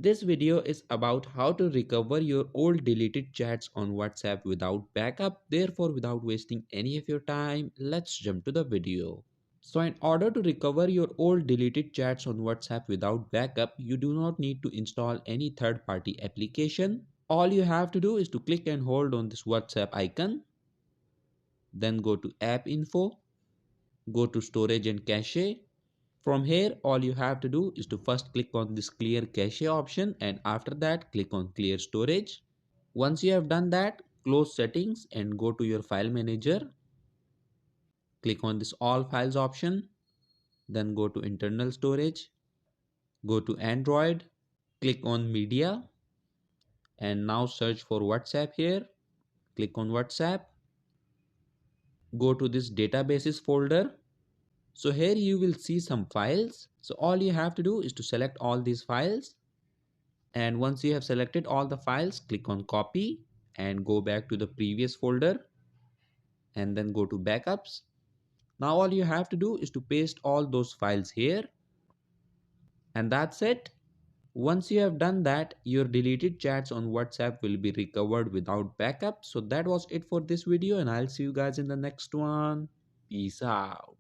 This video is about how to recover your old deleted chats on WhatsApp without backup. Therefore, without wasting any of your time, let's jump to the video. So in order to recover your old deleted chats on WhatsApp without backup, you do not need to install any third-party application. All you have to do is to click and hold on this WhatsApp icon, then go to app info, go to storage and cache. From here, all you have to do is to first click on this clear cache option, and after that click on clear storage. Once you have done that, close settings and go to your file manager. Click on this all files option, then go to internal storage, go to Android, click on media, and now search for WhatsApp here. Click on WhatsApp, go to this databases folder. So here you will see some files. So all you have to do is to select all these files, and once you have selected all the files, click on copy and go back to the previous folder and then go to backups. Now all you have to do is to paste all those files here, and that's it. Once you have done that, your deleted chats on WhatsApp will be recovered without backup. So that was it for this video, and I'll see you guys in the next one. Peace out.